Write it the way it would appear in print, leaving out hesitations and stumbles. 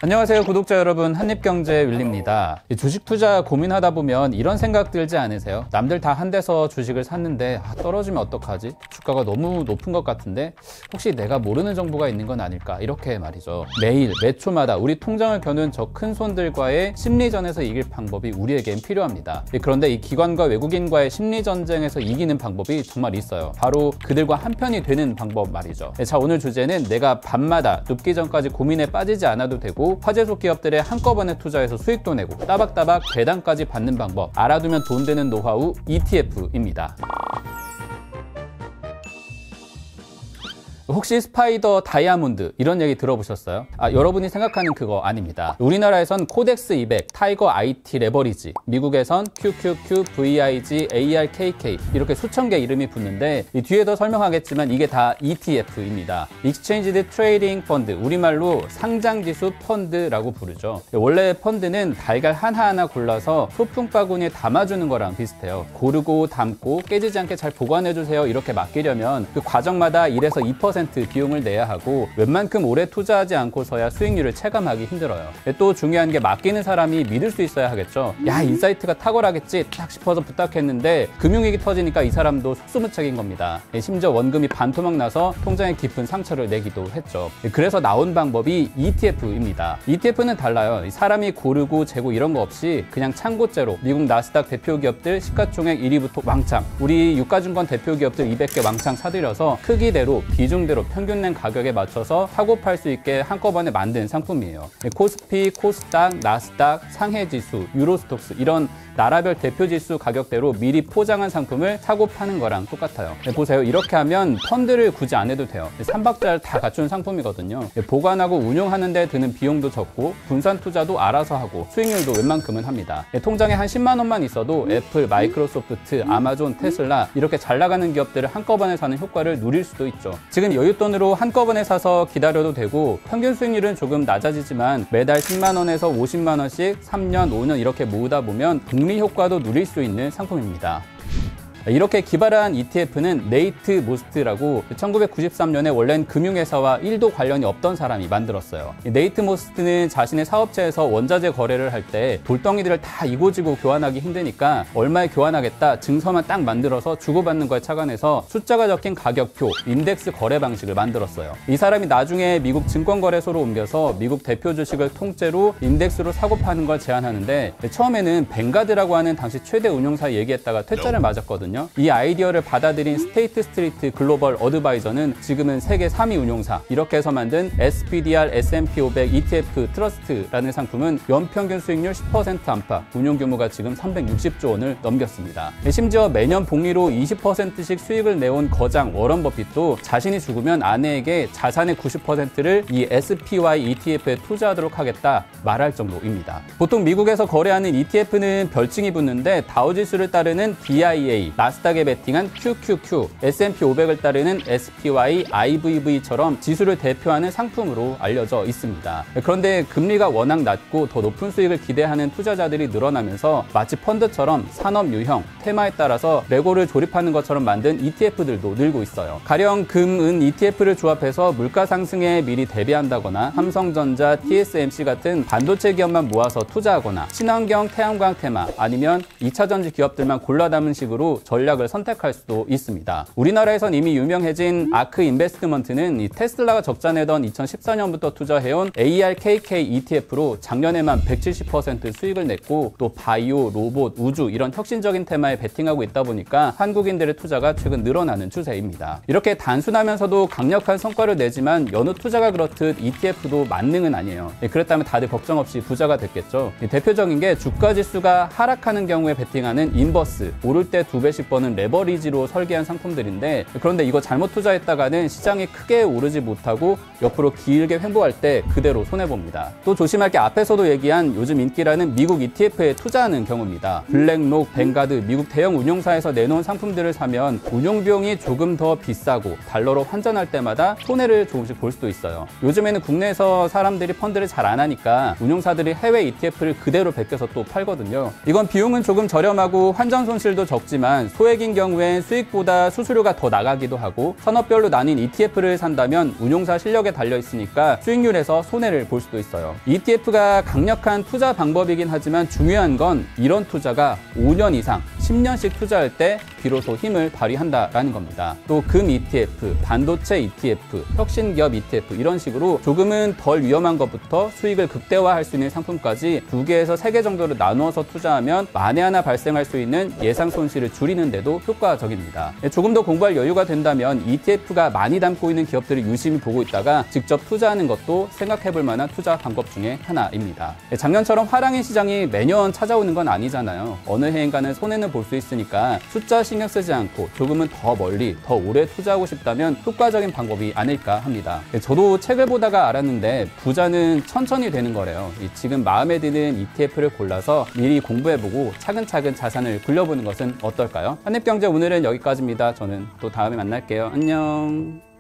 안녕하세요 구독자 여러분, 한입경제 윌리입니다. 주식 투자 고민하다 보면 이런 생각 들지 않으세요? 남들 다 한 데서 주식을 샀는데 떨어지면 어떡하지? 주가가 너무 높은 것 같은데 혹시 내가 모르는 정보가 있는 건 아닐까? 이렇게 말이죠. 매일 매 초마다 우리 통장을 겨눈 저 큰 손들과의 심리전에서 이길 방법이 우리에겐 필요합니다. 그런데 이 기관과 외국인과의 심리전쟁에서 이기는 방법이 정말 있어요. 바로 그들과 한편이 되는 방법 말이죠. 자, 오늘 주제는 내가 밤마다 눕기 전까지 고민에 빠지지 않아도 되고 화제속 기업들에 한꺼번에 투자해서 수익도 내고 따박따박 배당까지 받는 방법, 알아두면 돈 되는 노하우 ETF입니다. 혹시 스파이더 다이아몬드 이런 얘기 들어보셨어요? 여러분이 생각하는 그거 아닙니다. 우리나라에선 코덱스 200, 타이거 IT 레버리지, 미국에선 QQQ, VIG, ARKK 이렇게 수천 개 이름이 붙는데 이 뒤에도 설명하겠지만 이게 다 ETF입니다. Exchange Trading Fund, 우리말로 상장지수 펀드라고 부르죠. 원래 펀드는 달걀 하나하나 골라서 소풍 바구니에 담아주는 거랑 비슷해요. 고르고 담고 깨지지 않게 잘 보관해주세요 이렇게 맡기려면 그 과정마다 1에서 2% 비용을 내야 하고 웬만큼 오래 투자하지 않고서야 수익률을 체감하기 힘들어요. 또 중요한 게 맡기는 사람이 믿을 수 있어야 하겠죠. 야, 인사이트가 탁월하겠지 딱 싶어서 부탁했는데 금융위기 터지니까 이 사람도 속수무책인 겁니다. 심지어 원금이 반토막 나서 통장에 깊은 상처를 내기도 했죠. 그래서 나온 방법이 ETF입니다. ETF는 달라요. 사람이 고르고 재고 이런 거 없이 그냥 창고째로 미국 나스닥 대표 기업들 시가총액 1위부터 왕창, 우리 유가증권 대표 기업들 200개 왕창 사들여서 크기대로 비중대로 평균낸 가격에 맞춰서 사고 팔 수 있게 한꺼번에 만든 상품이에요. 코스피, 코스닥, 나스닥, 상해지수, 유로스톡스 이런 나라별 대표지수 가격대로 미리 포장한 상품을 사고 파는 거랑 똑같아요. 보세요. 이렇게 하면 펀드를 굳이 안 해도 돼요. 3박자를 다 갖춘 상품이거든요. 보관하고 운용하는 데 드는 비용도 적고 분산 투자도 알아서 하고 수익률도 웬만큼은 합니다. 통장에 한 10만 원만 있어도 애플, 마이크로소프트, 아마존, 테슬라 이렇게 잘 나가는 기업들을 한꺼번에 사는 효과를 누릴 수도 있죠. 지금 여윳돈으로 한꺼번에 사서 기다려도 되고 평균 수익률은 조금 낮아지지만 매달 10만 원에서 50만 원씩 3년, 5년 이렇게 모으다 보면 복리 효과도 누릴 수 있는 상품입니다. 이렇게 기발한 ETF는 네이트 모스트라고 1993년에 원래는 금융회사와 1도 관련이 없던 사람이 만들었어요. 네이트 모스트는 자신의 사업체에서 원자재 거래를 할 때 돌덩이들을 다 이고지고 교환하기 힘드니까 얼마에 교환하겠다 증서만 딱 만들어서 주고받는 거에 착안해서 숫자가 적힌 가격표, 인덱스 거래 방식을 만들었어요. 이 사람이 나중에 미국 증권거래소로 옮겨서 미국 대표 주식을 통째로 인덱스로 사고 파는 걸 제안하는데 처음에는 벵가드라고 하는 당시 최대 운용사 얘기했다가 퇴짜를 맞았거든요. 이 아이디어를 받아들인 스테이트 스트리트 글로벌 어드바이저는 지금은 세계 3위 운용사, 이렇게 해서 만든 SPDR S&P 500 ETF 트러스트라는 상품은 연평균 수익률 10% 안팎, 운용 규모가 지금 360조 원을 넘겼습니다. 심지어 매년 복리로 20%씩 수익을 내온 거장 워런 버핏도 자신이 죽으면 아내에게 자산의 90%를 이 SPY ETF에 투자하도록 하겠다 말할 정도입니다. 보통 미국에서 거래하는 ETF는 별칭이 붙는데 다우지수를 따르는 DIA, 나스닥에 베팅한 QQQ, S&P 500을 따르는 SPY, IVV처럼 지수를 대표하는 상품으로 알려져 있습니다. 그런데 금리가 워낙 낮고 더 높은 수익을 기대하는 투자자들이 늘어나면서 마치 펀드처럼 산업 유형, 테마에 따라서 레고를 조립하는 것처럼 만든 ETF들도 늘고 있어요. 가령 금, 은 ETF를 조합해서 물가 상승에 미리 대비한다거나 삼성전자, TSMC 같은 반도체 기업만 모아서 투자하거나 친환경, 태양광 테마 아니면 2차전지 기업들만 골라 담은 식으로 전략을 선택할 수도 있습니다. 우리나라에선 이미 유명해진 아크 인베스트먼트는 이 테슬라가 적자 내던 2014년부터 투자해온 ARKK ETF로 작년에만 170% 수익을 냈고 또 바이오, 로봇, 우주 이런 혁신적인 테마에 베팅하고 있다 보니까 한국인들의 투자가 최근 늘어나는 추세입니다. 이렇게 단순하면서도 강력한 성과를 내지만 여느 투자가 그렇듯 ETF도 만능은 아니에요. 그랬다면 다들 걱정 없이 부자가 됐겠죠. 대표적인 게 주가 지수가 하락하는 경우에 베팅하는 인버스, 오를 때 2배씩 버는 레버리지로 설계한 상품들인데 그런데 이거 잘못 투자했다가는 시장이 크게 오르지 못하고 옆으로 길게 횡보할 때 그대로 손해봅니다. 또 조심할 게 앞에서도 얘기한 요즘 인기라는 미국 ETF에 투자하는 경우입니다. 블랙록, 벵가드, 미국 대형 운용사에서 내놓은 상품들을 사면 운용 비용이 조금 더 비싸고 달러로 환전할 때마다 손해를 조금씩 볼 수도 있어요. 요즘에는 국내에서 사람들이 펀드를 잘 안 하니까 운용사들이 해외 ETF를 그대로 베껴서 또 팔거든요. 이건 비용은 조금 저렴하고 환전 손실도 적지만 소액인 경우엔 수익보다 수수료가 더 나가기도 하고 산업별로 나뉜 ETF를 산다면 운용사 실력에 달려 있으니까 수익률에서 손해를 볼 수도 있어요. ETF가 강력한 투자 방법이긴 하지만 중요한 건 이런 투자가 5년 이상 10년씩 투자할 때 비로소 힘을 발휘한다라는 겁니다. 또 금 ETF, 반도체 ETF, 혁신기업 ETF 이런 식으로 조금은 덜 위험한 것부터 수익을 극대화할 수 있는 상품까지 2개에서 3개 정도로 나누어서 투자하면 만에 하나 발생할 수 있는 예상 손실을 줄이는 데도 효과적입니다. 조금 더 공부할 여유가 된다면 ETF가 많이 담고 있는 기업들을 유심히 보고 있다가 직접 투자하는 것도 생각해 볼 만한 투자 방법 중에 하나입니다. 작년처럼 화랑의 시장이 매년 찾아오는 건 아니잖아요. 어느 해인가는 손해는 볼 수 있으니까 숫자 신경 쓰지 않고 조금은 더 멀리 더 오래 투자하고 싶다면 효과적인 방법이 아닐까 합니다. 저도 책을 보다가 알았는데 부자는 천천히 되는 거래요. 지금 마음에 드는 ETF를 골라서 미리 공부해보고 차근차근 자산을 굴려보는 것은 어떨까요? 한입경제 오늘은 여기까지입니다. 저는 또 다음에 만날게요. 안녕.